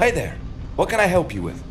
Hi there. What can I help you with?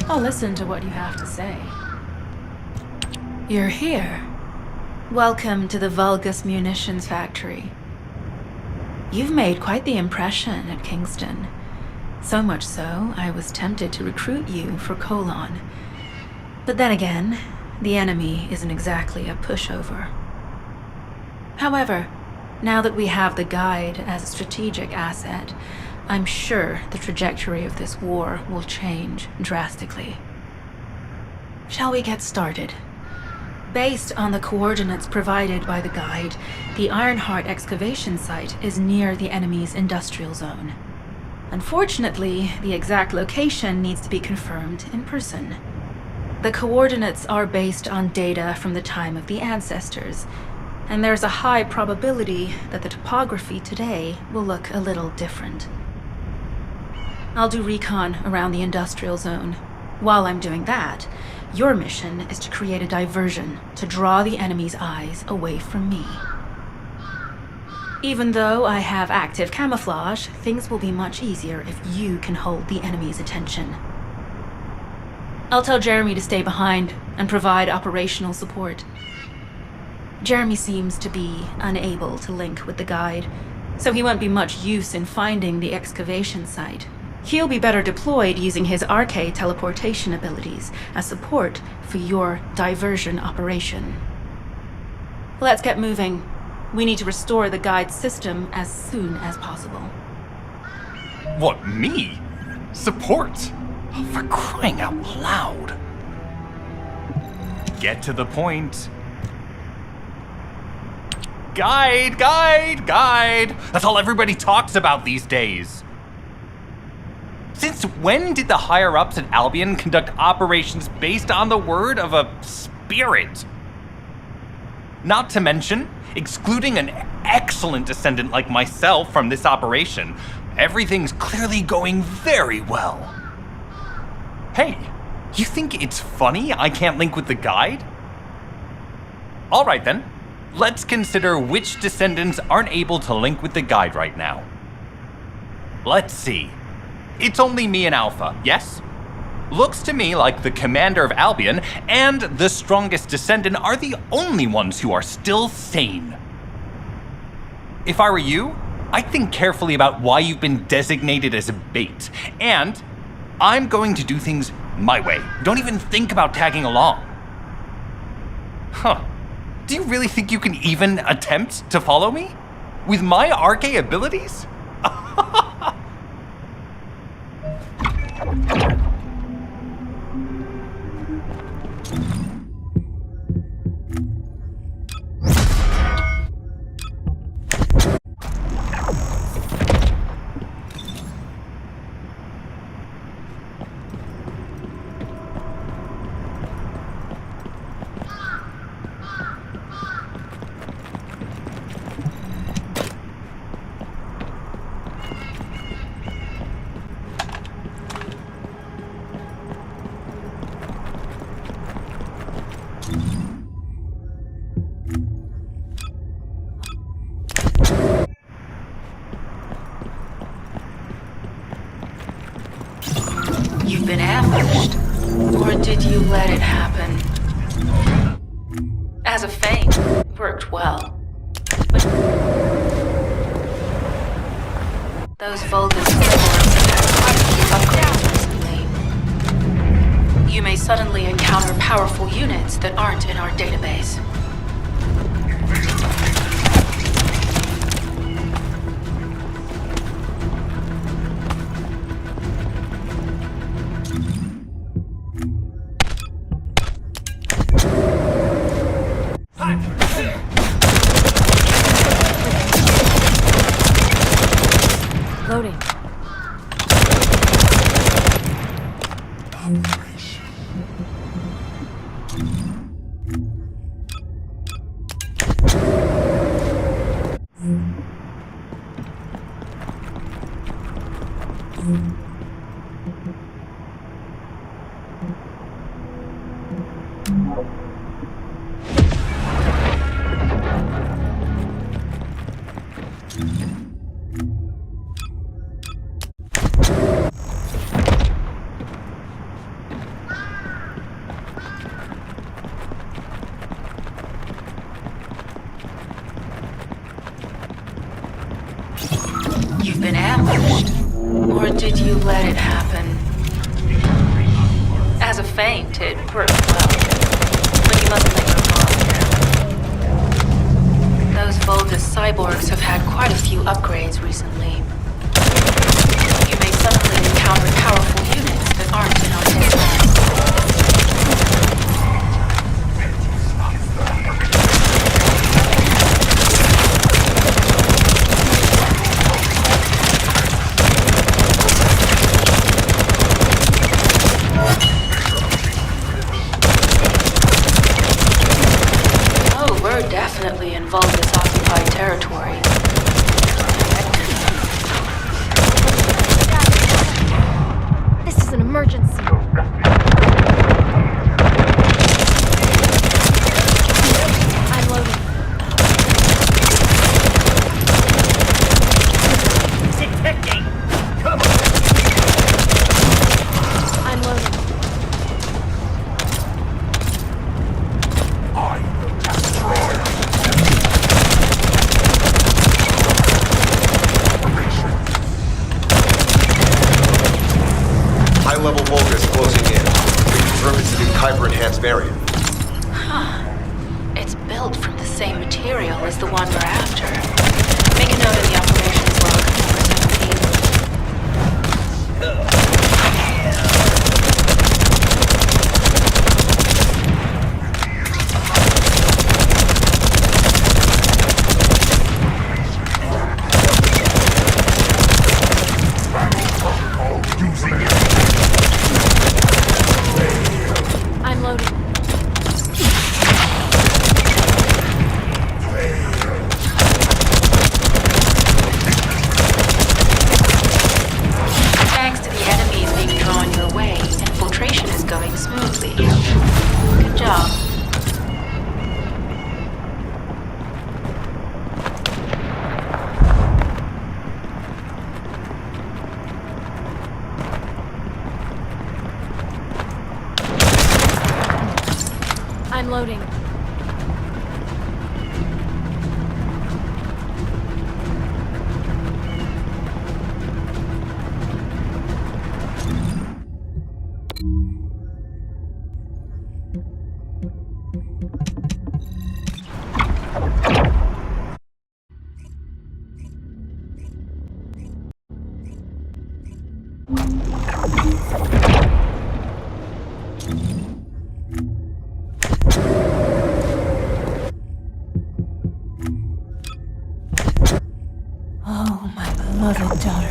I'll listen to what you have to say. You're here. Welcome to the Vulgus Munitions Factory. You've made quite the impression at Kingston. So much so, I was tempted to recruit you for Colon. But then again, the enemy isn't exactly a pushover. However, now that we have the guide as a strategic asset, I'm sure the trajectory of this war will change drastically. Shall we get started? Based on the coordinates provided by the guide, the Ironheart excavation site is near the enemy's industrial zone. Unfortunately, the exact location needs to be confirmed in person. The coordinates are based on data from the time of the ancestors, and there's a high probability that the topography today will look a little different. I'll do recon around the industrial zone. While I'm doing that, your mission is to create a diversion to draw the enemy's eyes away from me. Even though I have active camouflage, things will be much easier if you can hold the enemy's attention. I'll tell Jeremy to stay behind and provide operational support. Jeremy seems to be unable to link with the guide, so he won't be much use in finding the excavation site. He'll be better deployed using his RK teleportation abilities as support for your diversion operation. Let's get moving. We need to restore the guide's system as soon as possible. What, me? Support? Oh, for crying out loud. Get to the point. Guide! That's all everybody talks about these days. Since when did the higher-ups at Albion conduct operations based on the word of a spirit? Not to mention, excluding an excellent Descendant like myself from this operation, everything's clearly going very well. Hey, you think it's funny I can't link with the guide? Alright then, let's consider which Descendants aren't able to link with the guide right now. Let's see. It's only me and Alpha, yes? Looks to me like the commander of Albion and the strongest Descendant are the only ones who are still sane. If I were you, I'd think carefully about why you've been designated as a bait, and I'm going to do things my way. Don't even think about tagging along. Huh. Do you really think you can even attempt to follow me? With my RK abilities? been ambushed? Or did you let it happen? As a feint, it worked well. But those Vulgus cyborgs have had quite a few upgrades recently. You may suddenly encounter powerful units that aren't in our database. Loading. You've been ambushed. Or did you let it happen? As a feint, it worked well. But you mustn't let your guard down. Those Vulgus cyborgs have had quite a few upgrades recently. You may suddenly encounter powerful units that aren't in our database. Definitely in Vulgus occupied territory. This is an emergency. I'm loading. Detecting! Come on! I'm loading. High-level Vulgus closing in. We confirm it's a new Kuiper-enhanced variant. Huh. It's built from the same material as the one we're after. Make a note of the operations log, number 17. I'm loading. Thanks to the enemies being drawn your way, infiltration is going smoothly. Good job. I'm loading. Oh, my beloved daughter.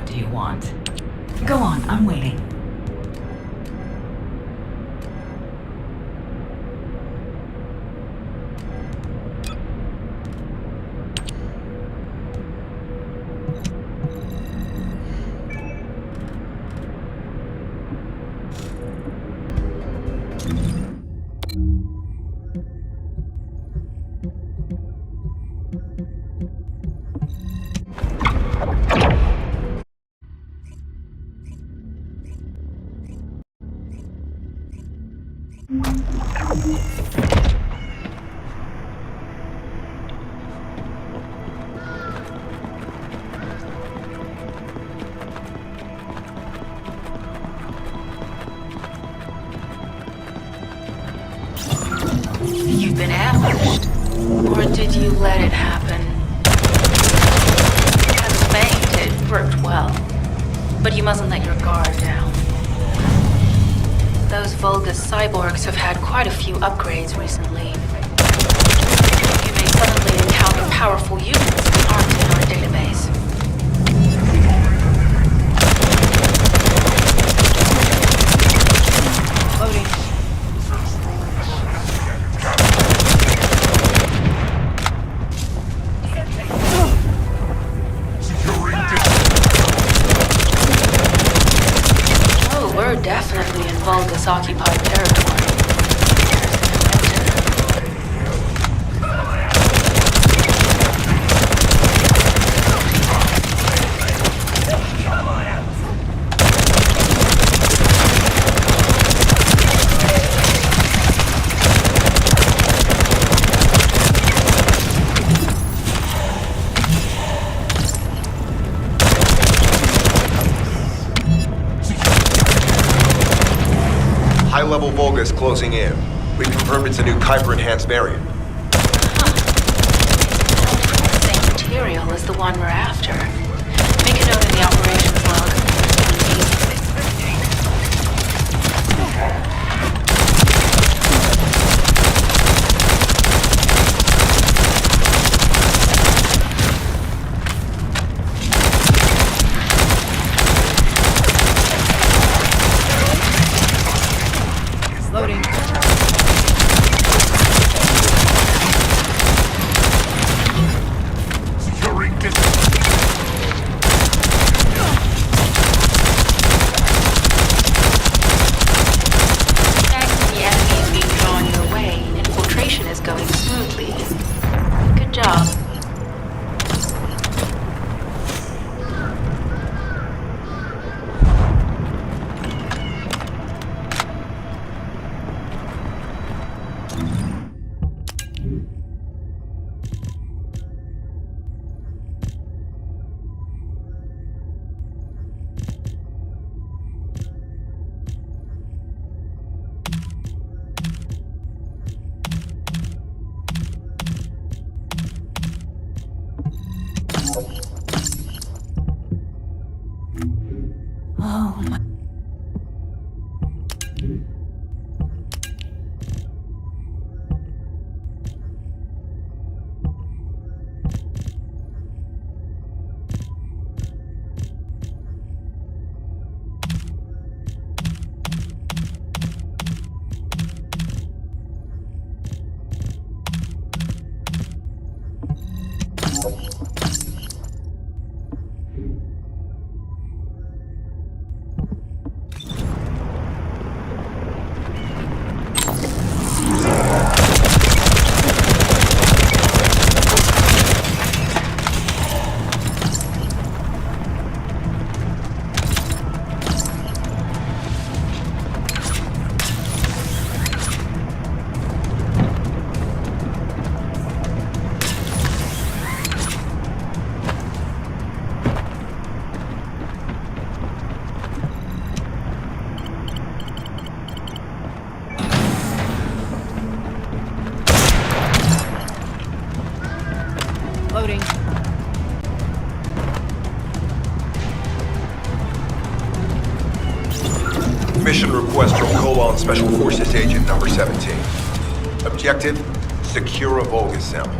do you want? Go on, I'm waiting. You've been ambushed. Or did you let it happen? As feigned, it worked well. But you mustn't let your guard down. Those Vulgus cyborgs have had quite a few upgrades recently. You may suddenly encounter powerful units that aren't in our database. Loading. Oh, we're definitely in Vulgus occupied territory. High-level Vulgus closing in. We confirmed it's a new Kuiper-enhanced variant. Same material as the one we're after. Make a note in the operations log. Loading. The enemy is being drawn your way. Infiltration is going smoothly. Good job. Oh my. Loading. Mission request from Colon Special Forces Agent number 17. Objective, secure a Vulgus sample.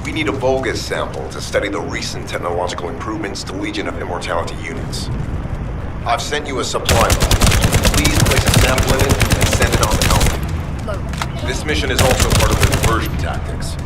We need a Vulgus sample to study the recent technological improvements to Legion of Immortality units. I've sent you a supply box. Please place a sample in it and send it on the helmet. Loading. This mission is also part of the diversion tactics.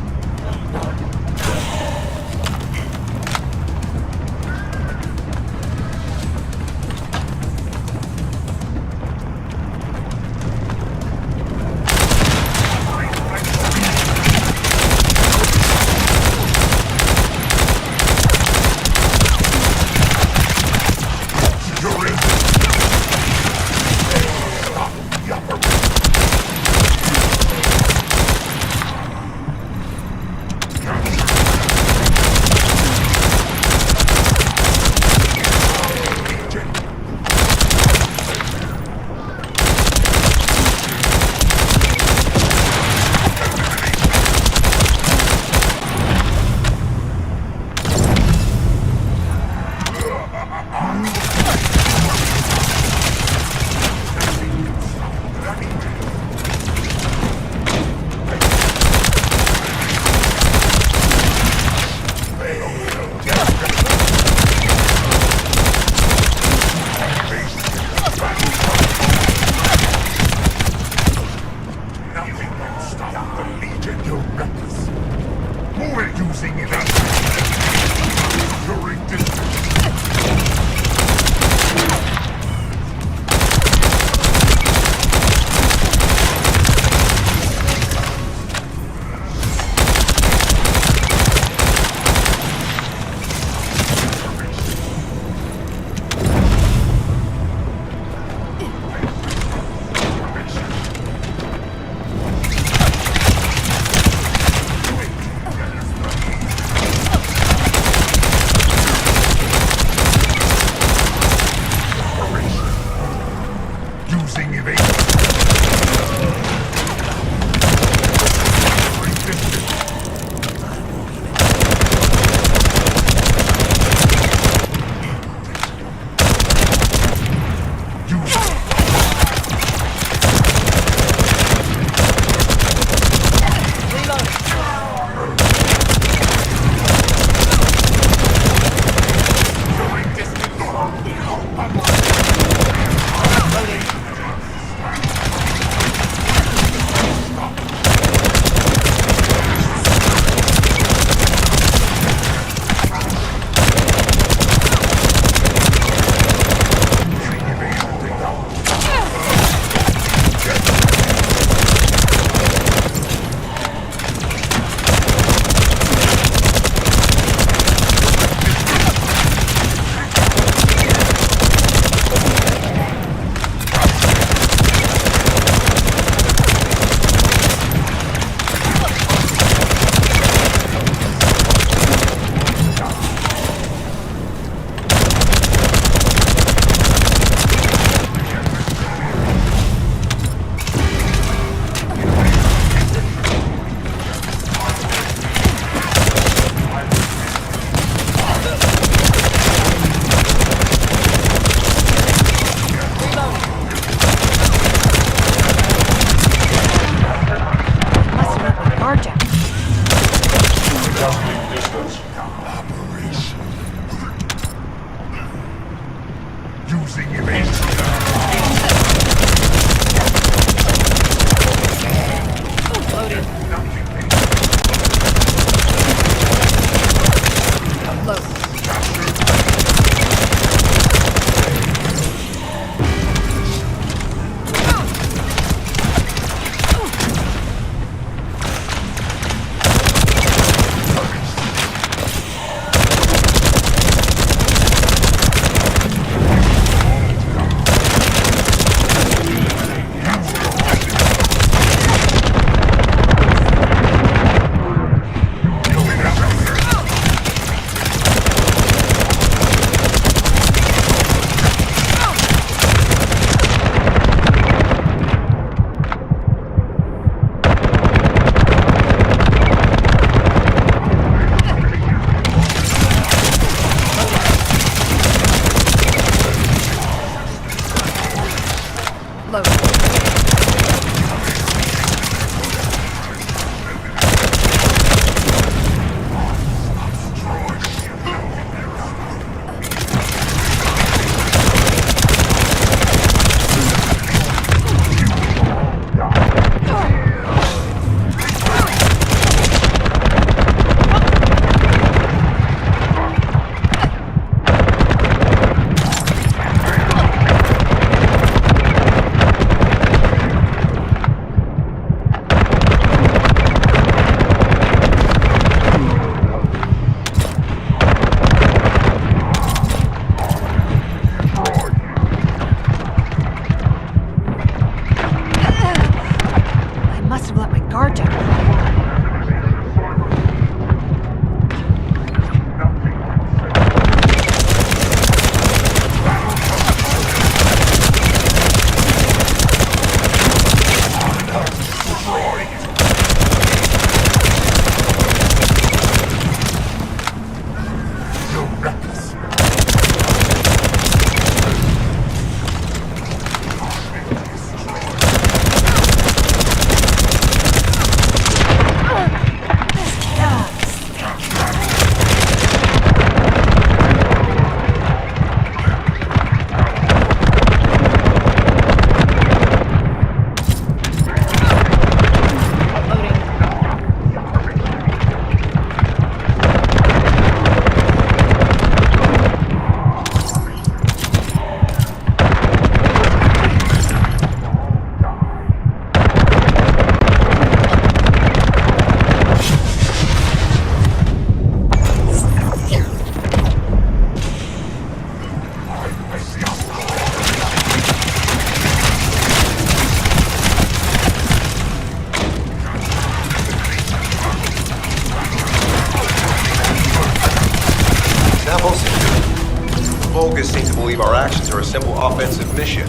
to believe our actions are a simple offensive mission.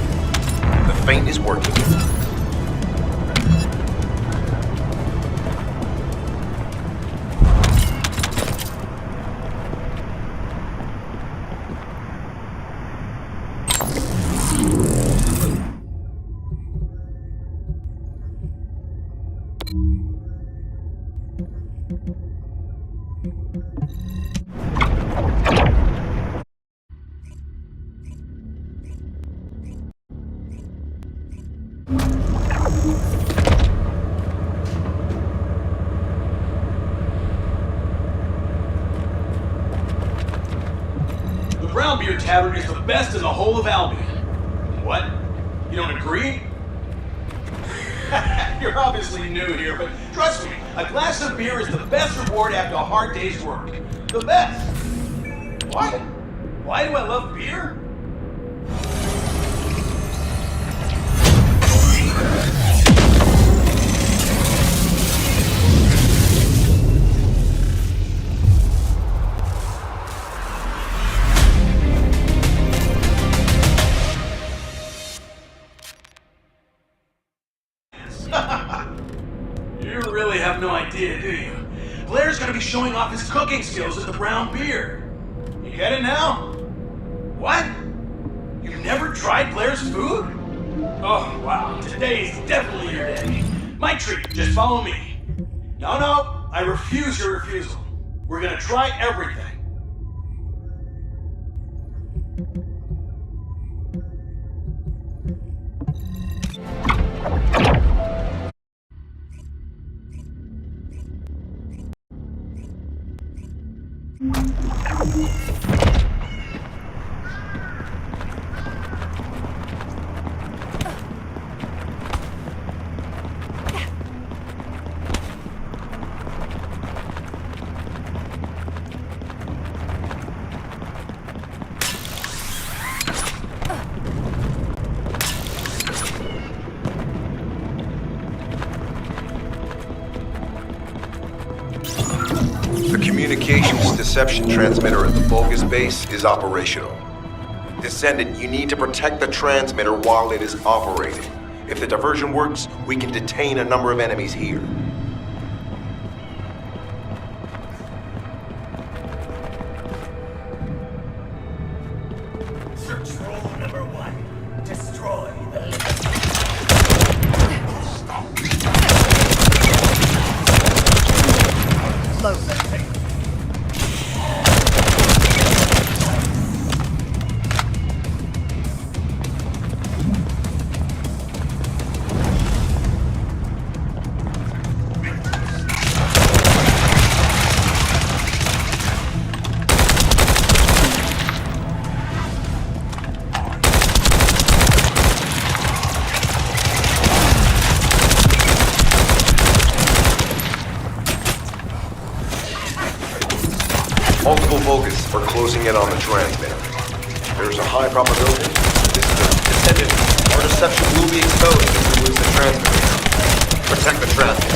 The feint is working. The Brown Beer Tavern is the best in the whole of Albion. What? You don't agree? You're obviously new here, but trust me, a glass of beer is the best reward after a hard day's work. The best. What? Why do I love beer? You really have no idea, do you? Blair's gonna be showing off his cooking skills at the Brown Beer. You get it now? What? You've never tried Blair's food? Oh, wow. Today is definitely your day. My treat. Just follow me. No, I refuse your refusal. We're gonna try everything. The communications deception transmitter at the Vulgus base is operational. Descendant, you need to protect the transmitter while it is operating. If the diversion works, we can detain a number of enemies here. Search rule number 1. Destroy the limit. Multiple Vulgus are closing in on the transmitter. There's a high probability this is a Descendant. Our deception will be exposed if we lose the transmitter. Protect the transmitter.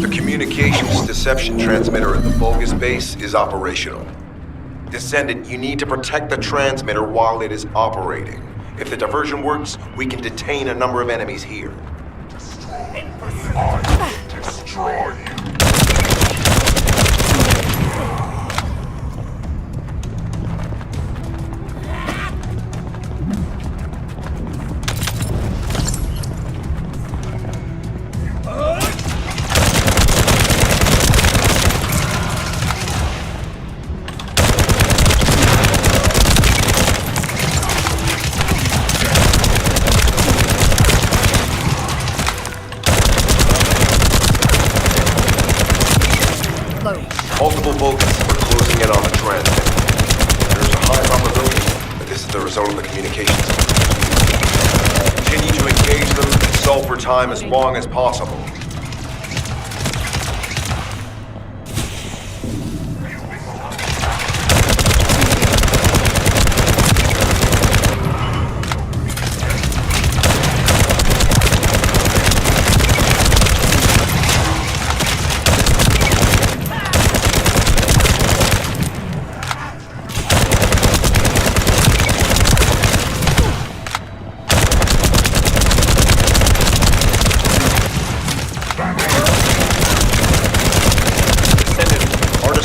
The communications deception transmitter at the Vulgus base is operational. Descendant, you need to protect the transmitter while it is operating. If the diversion works, we can detain a number of enemies here. Destroy you. Multiple Vulcans are closing in on the transmitter. There's a high probability that this is the result of the communications. Continue to engage them and solve for time as long as possible.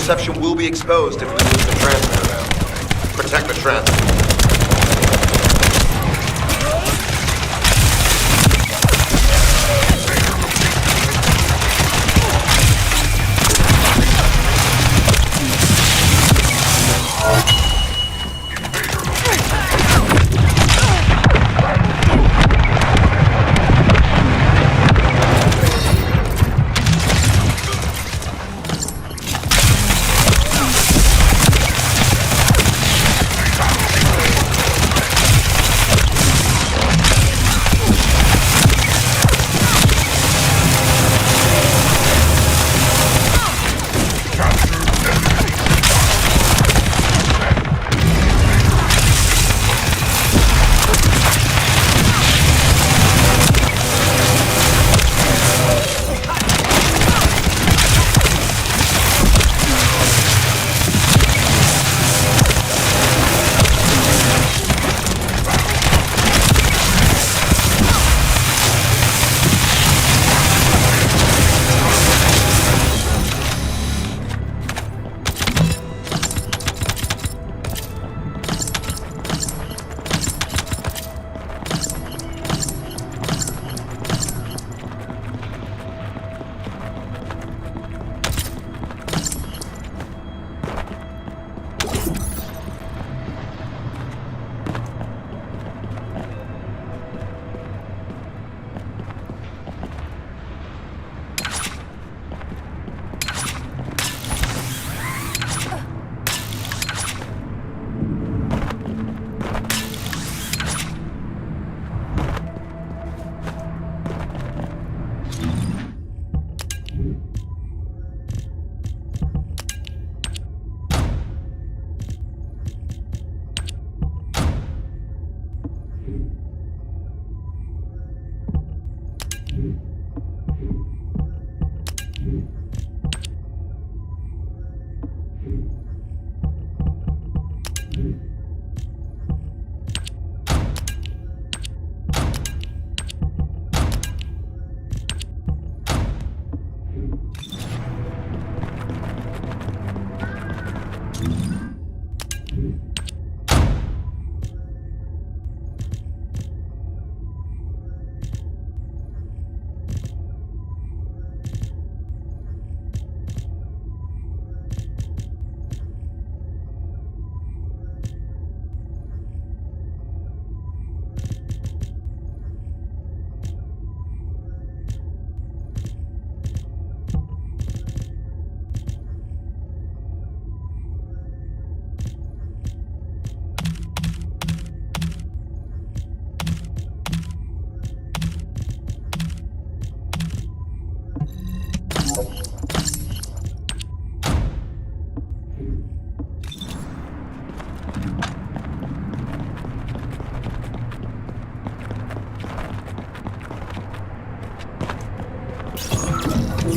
Deception will be exposed if we lose the transmitter now. Protect the transmitter.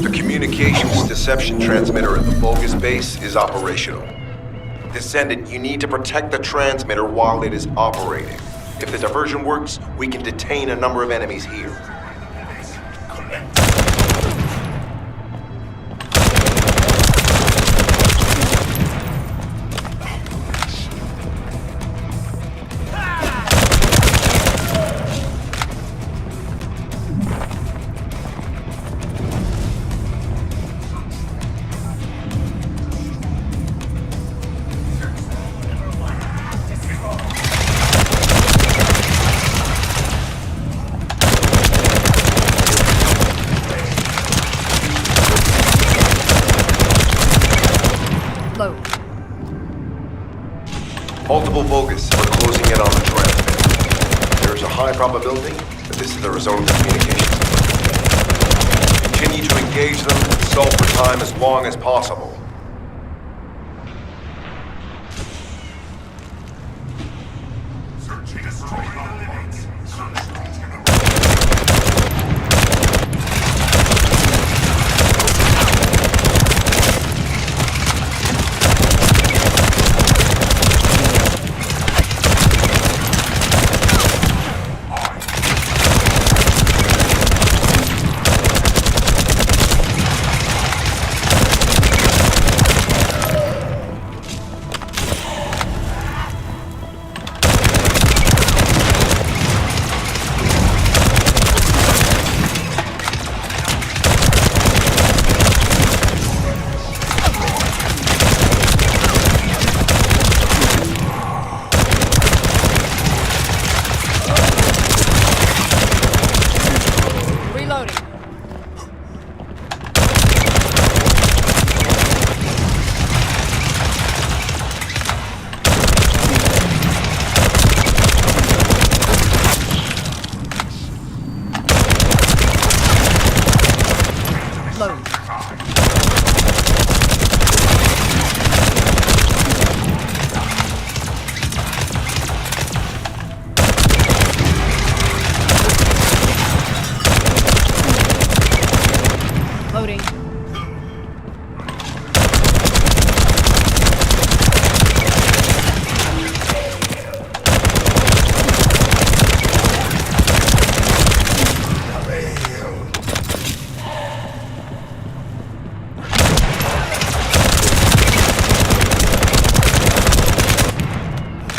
The communications deception transmitter at the Vulgus base is operational. Descendant, you need to protect the transmitter while it is operating. If the diversion works, we can detain a number of enemies here. Multiple Vulgus are closing in on the transmitter. There is a high probability that this is the result of the communications. Continue to engage them and stall for time as long as possible.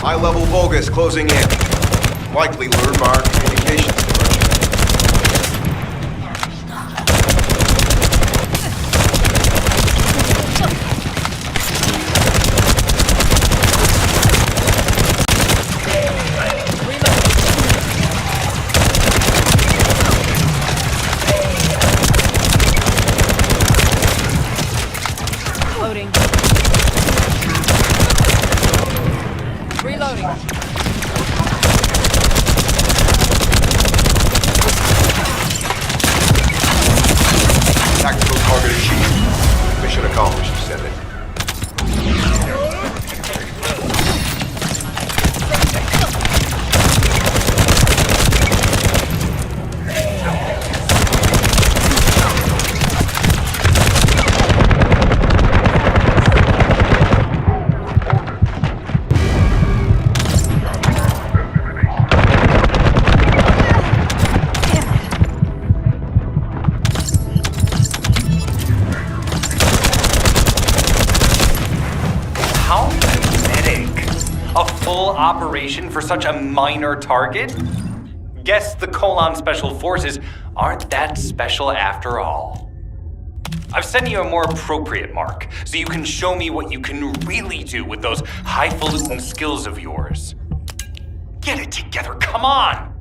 High-level Vulgus closing in. Likely lured by our communications diversion. Loading. Reloading. Tactical target achieved. Mission accomplished, Descendant. Operation for such a minor target? Guess the Colon Special Forces aren't that special after all. I've sent you a more appropriate mark, so you can show me what you can really do with those highfalutin skills of yours. Get it together, come on!